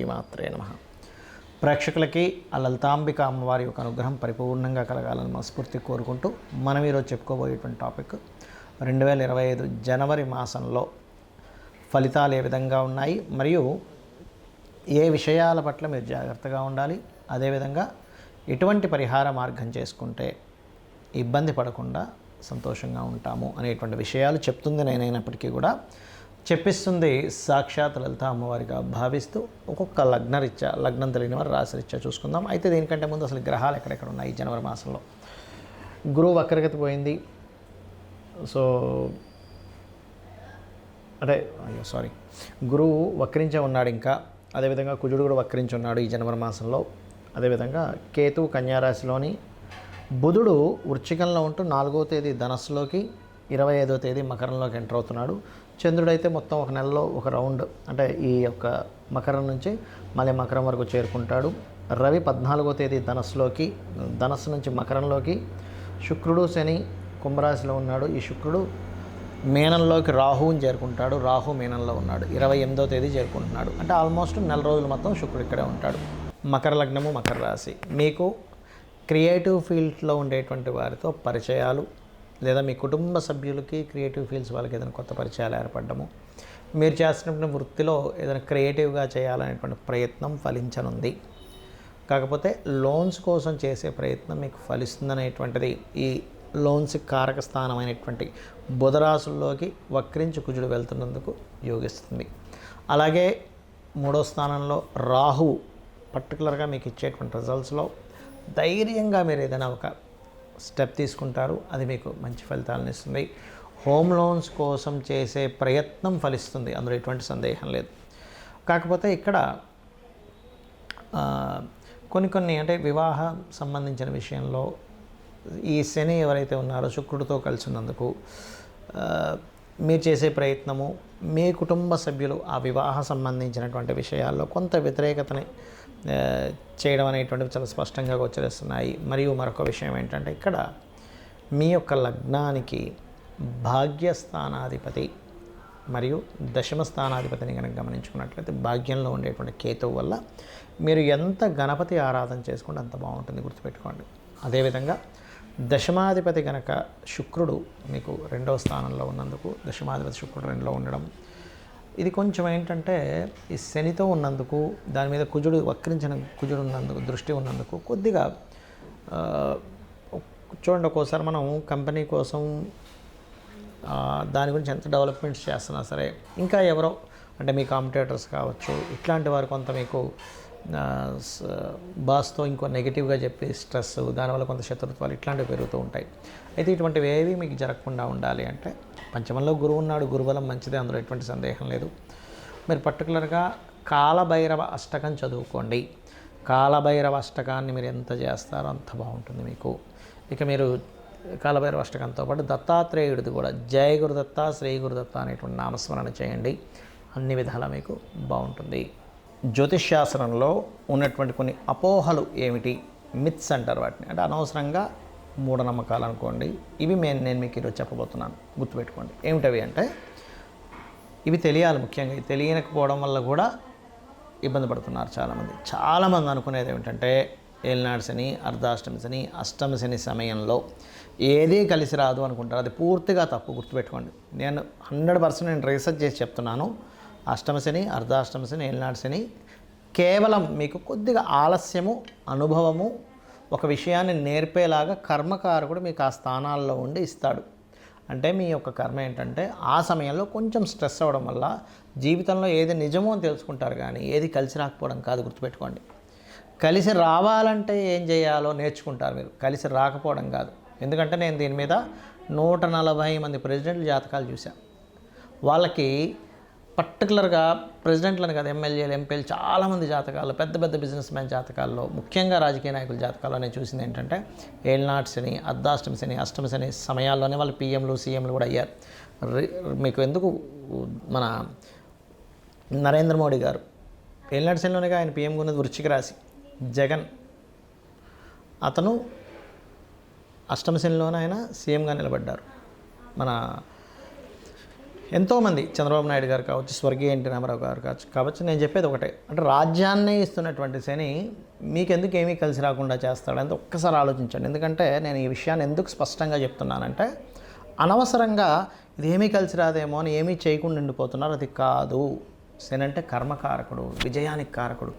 శ్రీమాత్రే నమః. ప్రేక్షకులకి ఆ లలితాంబిక అమ్మవారి యొక్క అనుగ్రహం పరిపూర్ణంగా కలగాలని మనస్ఫూర్తి కోరుకుంటూ మనం ఈరోజు చెప్పుకోబోయేటువంటి టాపిక్ 2025 జనవరి మాసంలో ఫలితాలు ఏ విధంగా ఉన్నాయి, మరియు ఏ విషయాల పట్ల మీరు జాగ్రత్తగా ఉండాలి, అదేవిధంగా ఎటువంటి పరిహార మార్గం చేసుకుంటే ఇబ్బంది పడకుండా సంతోషంగా ఉంటాము అనేటువంటి విషయాలు చెప్తుంది నేనైనప్పటికీ కూడా చెప్పిస్తుంది సాక్షాత్ లలిత అమ్మవారిగా భావిస్తూ ఒక్కొక్క లగ్నం తెలియని వారు రాశిరీత్యా చూసుకుందాం. అయితే దీనికంటే ముందు అసలు గ్రహాలు ఎక్కడెక్కడ ఉన్నాయి జనవరి మాసంలో. గురువు వక్రగతి పోయింది. సో గురువు వక్రించే ఉన్నాడు. ఇంకా అదేవిధంగా కుజుడు కూడా వక్రించి ఉన్నాడు ఈ జనవరి మాసంలో. అదేవిధంగా కేతువు కన్యారాశిలోని, బుధుడు వృశ్చికంలో ఉంటూ 4వ తేదీ ధనస్సులోకి, 25వ తేదీ మకరంలోకి ఎంటర్ అవుతున్నాడు. చంద్రుడైతే మొత్తం ఒక నెలలో ఒక రౌండ్, అంటే ఈ యొక్క మకరం నుంచి మళ్ళీ మకరం వరకు చేరుకుంటాడు. రవి 14వ తేదీ ధనస్సులోకి, ధనస్సు నుంచి మకరంలోకి, శుక్రుడు శని కుంభరాశిలో ఉన్నాడు. ఈ శుక్రుడు మీనంలోకి రాహువుని చేరుకుంటాడు. రాహు మీనంలో ఉన్నాడు. 28వ తేదీ చేరుకుంటున్నాడు. అంటే ఆల్మోస్ట్ నెల రోజులు మొత్తం శుక్రుడు ఇక్కడే ఉంటాడు. మకర లగ్నము, మకర రాశి. మీకు క్రియేటివ్ ఫీల్డ్లో ఉండేటువంటి వారితో పరిచయాలు, లేదా మీ కుటుంబ సభ్యులకి క్రియేటివ్ ఫీల్డ్స్ వాళ్ళకి ఏదైనా కొత్త పరిచయాలు ఏర్పడము, మీరు చేస్తున్నటువంటి వృత్తిలో ఏదైనా క్రియేటివ్గా చేయాలనేటువంటి ప్రయత్నం ఫలించనుంది. కాకపోతే లోన్స్ కోసం చేసే ప్రయత్నం మీకు ఫలిస్తుందనేటువంటిది ఈ లోన్స్ కారక స్థానమైనటువంటి బుధరాశుల్లోకి వక్రించి కుజుడు వెళ్తున్నందుకు యోగిస్తుంది. అలాగే 3వ స్థానంలో రాహు పర్టికులర్గా మీకు ఇచ్చేటువంటి రిజల్ట్స్లో ధైర్యంగా మీరు ఏదైనా ఒక స్టెప్ తీసుకుంటారు, అది మీకు మంచి ఫలితాలను ఇస్తుంది. హోమ్ లోన్స్ కోసం చేసే ప్రయత్నం ఫలిస్తుంది, అందులో ఎటువంటి సందేహం లేదు. కాకపోతే ఇక్కడ కొన్ని అంటే వివాహం సంబంధించిన విషయంలో ఈ శని ఎవరైతే ఉన్నారో శుక్రుడితో కలిసి ఉన్నందుకు మీరు చేసే ప్రయత్నము, మీ కుటుంబ సభ్యులు ఆ వివాహ సంబంధించినటువంటి విషయాల్లో కొంత వ్యతిరేకతని చేయడం అనేటువంటివి చాలా స్పష్టంగా గోచరిస్తున్నాయి. మరియు మరొక విషయం ఏంటంటే, ఇక్కడ మీ యొక్క లగ్నానికి భాగ్యస్థానాధిపతి మరియు దశమ స్థానాధిపతిని కనుక గమనించుకున్నట్లయితే భాగ్యంలో ఉండేటువంటి కేతువు వల్ల మీరు ఎంత గణపతి ఆరాధన చేసుకుంటే అంత బాగుంటుంది, గుర్తుపెట్టుకోండి. అదేవిధంగా దశమాధిపతి కనుక శుక్రుడు మీకు 2వ స్థానంలో ఉన్నందుకు, దశమాధిపతి శుక్రుడు 2లో ఉండడం, ఇది కొంచెం ఏంటంటే ఈ శనితో ఉన్నందుకు, దాని మీద కుజుడు వక్రించిన కుజుడు ఉన్నందుకు, దృష్టి ఉన్నందుకు కొద్దిగా చూడండి. ఒక్కోసారి మనం కంపెనీ కోసం దాని గురించి ఎంత డెవలప్మెంట్స్ చేస్తున్నా సరే, ఇంకా ఎవరో అంటే మీ కాంపిటేటర్స్ కావచ్చు, ఇట్లాంటి వారు కొంత మీకు బాస్తో ఇంకో నెగిటివ్గా చెప్పి స్ట్రెస్, దానివల్ల కొంత శత్రుత్వాలు ఇట్లాంటివి పెరుగుతూ ఉంటాయి. అయితే ఇటువంటివి ఏవి మీకు జరగకుండా ఉండాలి అంటే, పంచమంలో గురువు ఉన్నాడు, గురుబలం మంచిదే, అందులో ఎటువంటి సందేహం లేదు. మీరు పర్టికులర్గా కాలభైరవ అష్టకం చదువుకోండి. కాలభైరవ అష్టకాన్ని మీరు ఎంత చేస్తారో అంత బాగుంటుంది మీకు. ఇక మీరు కాలభైరవ అష్టకంతో పాటు దత్తాత్రేయుడిది కూడా జయ గురుదత్త, శ్రీ గురుదత్త అనేటువంటి నామస్మరణ చేయండి. అన్ని విధాలా మీకు బాగుంటుంది. జ్యోతిష్శాస్త్రంలో ఉన్నటువంటి కొన్ని అపోహలు ఏమిటి, మిత్స్ అంటారు వాటిని, అంటే అనవసరంగా మూఢనమ్మకాలు అనుకోండి. ఇవి నేను మీకు ఈరోజు చెప్పబోతున్నాను, గుర్తుపెట్టుకోండి. ఏమిటవి అంటే, ఇవి తెలియాలి. ముఖ్యంగా తెలియకపోవడం వల్ల కూడా ఇబ్బంది పడుతున్నారు చాలామంది అనుకునేది ఏమిటంటే, ఏలినాడు శని, అర్ధాష్టమి శని, అష్టమి శని సమయంలో ఏదీ కలిసి రాదు అనుకుంటారు. అది పూర్తిగా తప్పు, గుర్తుపెట్టుకోండి. నేను 100% నేను రీసెర్చ్ చేసి చెప్తున్నాను. అష్టమ శని, అర్ధాష్టమ శని, ఏలినాడు శని కేవలం మీకు కొద్దిగా ఆలస్యము, అనుభవము, ఒక విషయాన్ని నేర్పేలాగా కర్మకారకుడు మీకు ఆ స్థానాల్లో ఉండి ఇస్తాడు. అంటే మీ యొక్క కర్మ ఏంటంటే, ఆ సమయంలో కొంచెం స్ట్రెస్ అవ్వడం వల్ల జీవితంలో ఏది నిజమో అని తెలుసుకుంటారు, కానీ ఏది కలిసి రాకపోవడం కాదు, గుర్తుపెట్టుకోండి. కలిసి రావాలంటే ఏం చేయాలో నేర్చుకుంటారు మీరు, కలిసి రాకపోవడం కాదు. ఎందుకంటే నేను దీని మీద 140 మంది ప్రెసిడెంట్ల జాతకాలు చూశాను. వాళ్ళకి పర్టికులర్గా ప్రెసిడెంట్లను కాదు, ఎమ్మెల్యేలు, ఎంపీలు చాలామంది జాతకాలు, పెద్ద పెద్ద బిజినెస్ మ్యాన్ జాతకాల్లో, ముఖ్యంగా రాజకీయ నాయకుల జాతకాల్లో నేను చూసింది ఏంటంటే, ఏలినాటి శని, అర్ధాష్టమి శని, అష్టమి శని సమయాల్లోనే వాళ్ళు పీఎంలు, సీఎంలు కూడా అయ్యారు. మీకు ఎందుకు మన నరేంద్ర మోడీ గారు ఏలినాటి శనిలోనే ఆయన పీఎంగా ఉన్నది వృశ్చిక రాశి. జగన్ అతను అష్టమ శనిలోనే ఆయన సీఎంగా నిలబడ్డారు. మన ఎంతోమంది చంద్రబాబు నాయుడు గారు కావచ్చు, స్వర్గీయ ఎన్టీ రామారావు గారు కావచ్చు, నేను చెప్పేది ఒకటే, అంటే రాజ్యాన్నే ఇస్తున్నటువంటి శని మీకెందుకు ఏమీ కలిసి రాకుండా చేస్తాడంటే ఒక్కసారి ఆలోచించండి. ఎందుకంటే నేను ఈ విషయాన్ని ఎందుకు స్పష్టంగా చెప్తున్నానంటే, అనవసరంగా ఇది ఏమీ కలిసి రాదేమో అని ఏమీ చేయకుండా ఉండిపోతున్నారు. అది కాదు. శని అంటే కర్మకారకుడు, విజయానికి కారకుడు.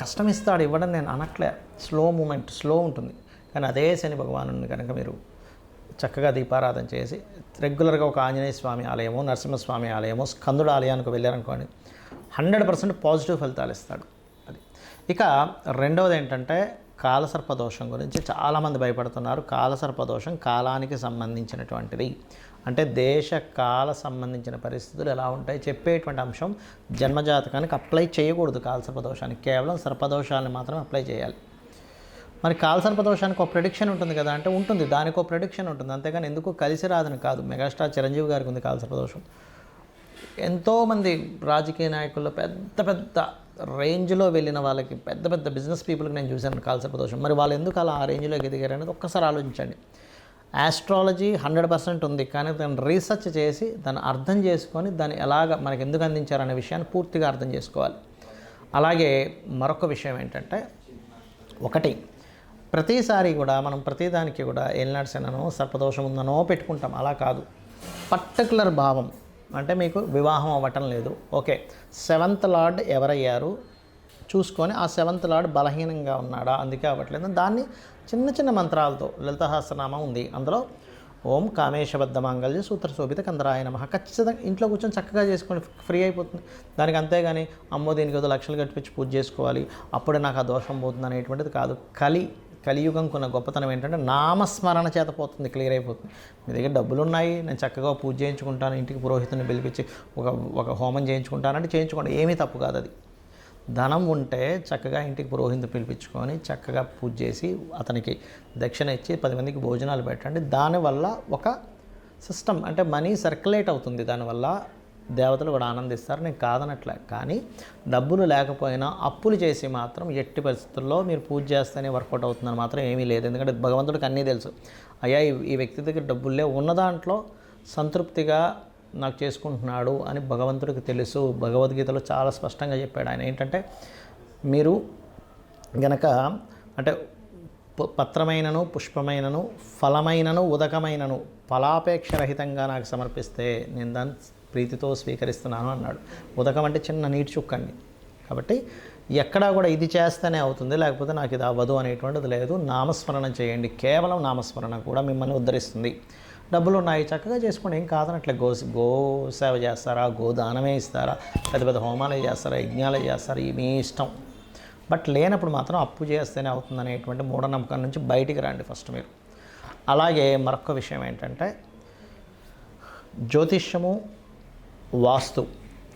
కష్టం ఇస్తాడు, ఇవ్వడం నేను అనట్లే. స్లో మూమెంట్, స్లో ఉంటుంది. కానీ అదే శని భగవాను కనుక మీరు చక్కగా దీపారాధన చేసి రెగ్యులర్గా ఒక ఆంజనేయ స్వామి ఆలయమో, నరసింహస్వామి ఆలయమో, స్కందుడు ఆలయానికి వెళ్ళారనుకోండి, 100% పాజిటివ్ ఫలితాలు ఇస్తాడు. అది. ఇక రెండవది ఏంటంటే కాలసర్పదోషం గురించి చాలామంది భయపడుతున్నారు. కాలసర్పదోషం కాలానికి సంబంధించినటువంటిది. అంటే దేశ కాల సంబంధించిన పరిస్థితులు ఎలా ఉంటాయి చెప్పేటువంటి అంశం. జన్మజాతకానికి అప్లై చేయకూడదు కాలసర్పదోషానికి, కేవలం సర్పదోషాలను మాత్రమే అప్లై చేయాలి. మరి కాలసర్పదోషానికి ఒక ప్రెడిక్షన్ ఉంటుంది కదా అంటే ఉంటుంది, దానికి ఒక ప్రెడిక్షన్ ఉంటుంది. అంతేగాని ఎందుకు కలిసి రాదని కాదు. మెగాస్టార్ చిరంజీవి గారికి ఉంది కాలసర్పదోషం. ఎంతోమంది రాజకీయ నాయకుల్లో పెద్ద పెద్ద రేంజ్లో వెళ్ళిన వాళ్ళకి, పెద్ద పెద్ద బిజినెస్ పీపుల్కి నేను చూశాను కాలసర్పదోషం. మరి వాళ్ళు ఎందుకు అలా ఆ రేంజ్లోకి ఎదిగారు అనేది ఒక్కసారి ఆలోచించండి. ఆస్ట్రాలజీ 100% ఉంది, కానీ దాన్ని రీసెర్చ్ చేసి దాన్ని అర్థం చేసుకొని దాన్ని ఎలాగ మనకి ఎందుకు అందించారనే విషయాన్ని పూర్తిగా అర్థం చేసుకోవాలి. అలాగే మరొక విషయం ఏంటంటే, ఒకటి, ప్రతిసారి కూడా మనం ప్రతిదానికి కూడా ఏలినాటి శననో సర్పదోషం ఉందనో పెట్టుకుంటాం. అలా కాదు. పర్టికులర్ భావం అంటే మీకు వివాహం అవ్వటం లేదు, ఓకే, 7th లార్డ్ ఎవరయ్యారు చూసుకొని ఆ 7th లార్డ్ బలహీనంగా ఉన్నాడా, అందుకే అవ్వట్లేదు. దాన్ని చిన్న చిన్న మంత్రాలతో, లలితాసహస్రనామం ఉంది, అందులో ఓం కామేశబద్ధ మాంగళ్య సూత్ర శోభిత కందరాయ నమః ఖచ్చితంగా ఇంట్లో కూర్చొని చక్కగా చేసుకొని ఫ్రీ అయిపోతుంది. దానికి అంతేగాని అమ్మో దీనికి ఏదో లక్షలు కట్టించి పూజ చేసుకోవాలి అప్పుడే నాకు ఆ దోషం పోతుంది అనేటువంటిది కాదు. కలియుగం కొన్న గొప్పతనం ఏంటంటే నామస్మరణ చేత పోతుంది, క్లియర్ అయిపోతుంది. మీ దగ్గర డబ్బులు ఉన్నాయి, నేను చక్కగా పూజ చేయించుకుంటాను, ఇంటికి పురోహితుని పిలిపించి ఒక హోమం చేయించుకుంటానంటే చేయించుకోండి, ఏమీ తప్పు కాదు. అది ధనం ఉంటే చక్కగా ఇంటికి పురోహితుని పిలిపించుకొని చక్కగా పూజ చేసి అతనికి దక్షిణ ఇచ్చి 10 మందికి భోజనాలు పెట్టండి. దానివల్ల ఒక సిస్టమ్ అంటే మనీ సర్క్యులేట్ అవుతుంది, దానివల్ల దేవతలు కూడా ఆనందిస్తారు. నేను కాదనట్లే. కానీ డబ్బులు లేకపోయినా అప్పులు చేసి మాత్రం ఎట్టి పరిస్థితుల్లో మీరు పూజ చేస్తేనే వర్కౌట్ అవుతుందని మాత్రం ఏమీ లేదు. ఎందుకంటే భగవంతుడికి అన్నీ తెలుసు. అయ్యా ఈ వ్యక్తి దగ్గర డబ్బులే, ఉన్న దాంట్లో సంతృప్తిగా నాకు చేసుకుంటున్నాడు అని భగవంతుడికి తెలుసు. భగవద్గీతలో చాలా స్పష్టంగా చెప్పాడు ఆయన. ఏంటంటే మీరు గనక అంటే పత్రమైనను, పుష్పమైనను, ఫలమైనను, ఉదకమైనను ఫలాపేక్షరహితంగా నాకు సమర్పిస్తే నేను దాన్ని ప్రీతితో స్వీకరిస్తున్నాను అన్నాడు. ఉదకం అంటే చిన్న నీటి చుక్కండి. కాబట్టి ఎక్కడా కూడా ఇది చేస్తేనే అవుతుంది, లేకపోతే నాకు ఇది అవ్వదు అనేటువంటిది లేదు. నామస్మరణ చేయండి. కేవలం నామస్మరణ కూడా మిమ్మల్ని ఉద్ధరిస్తుంది. డబ్బులు ఉన్నాయి చక్కగా చేసుకోండి, ఏం కాదనట్లే. గో సేవ చేస్తారా, గోదానమే ఇస్తారా, పెద్ద పెద్ద హోమాలే చేస్తారా, యజ్ఞాలే చేస్తారా, మీ ఇష్టం. బట్ లేనప్పుడు మాత్రం అప్పు చేస్తేనే అవుతుంది అనేటువంటి మూఢనమ్మకం నుంచి బయటికి రండి ఫస్ట్ మీరు. అలాగే మరొక విషయం ఏంటంటే జ్యోతిష్యము, వాస్తు.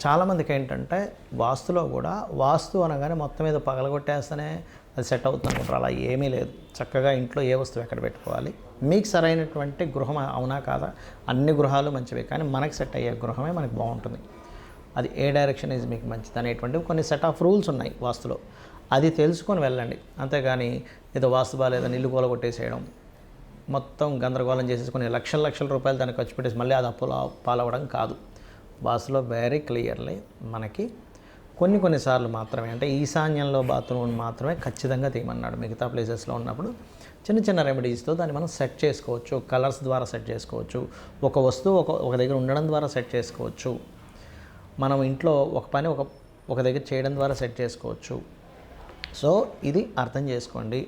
చాలామందికి ఏంటంటే వాస్తులో కూడా, వాస్తు అనగానే మొత్తం మీద పగలగొట్టేస్తేనే అది సెట్ అవుతుంది అనుకుంటారు. అలా ఏమీ లేదు. చక్కగా ఇంట్లో ఏ వస్తువు ఎక్కడ పెట్టుకోవాలి, మీకు సరైనటువంటి గృహం అవునా కాదా, అన్ని గృహాలు మంచివే, కానీ మనకి సెట్ అయ్యే గృహమే మనకు బాగుంటుంది. అది ఏ డైరెక్షన్ ఈజ్ మీకు మంచిది అనేటువంటివి కొన్ని సెట్ ఆఫ్ రూల్స్ ఉన్నాయి వాస్తులో. అది తెలుసుకొని వెళ్ళండి. అంతేగాని ఏదో వాస్తు బాగాలేదని ఇల్లు కూలగొట్టేసేయడం, మొత్తం గందరగోళం చేసేసుకొని లక్షల రూపాయలు దాన్ని ఖర్చు పెట్టేసి మళ్ళీ అది అప్పుల పాలవడం కాదు. వాస్తులో వెరీ క్లియర్లీ మనకి కొన్నిసార్లు మాత్రమే, అంటే ఈశాన్యంలో బాత్రూమ్ మాత్రమే ఖచ్చితంగా తీయమన్నాడు. మిగతా ప్లేసెస్లో ఉన్నప్పుడు చిన్న చిన్న రెమెడీస్తో దాన్ని మనం సెట్ చేసుకోవచ్చు. కలర్స్ ద్వారా సెట్ చేసుకోవచ్చు. ఒక వస్తువు ఒక దగ్గర ఉండడం ద్వారా సెట్ చేసుకోవచ్చు. మనం ఇంట్లో ఒక పని ఒక దగ్గర చేయడం ద్వారా సెట్ చేసుకోవచ్చు. సో ఇది అర్థం చేసుకోండి.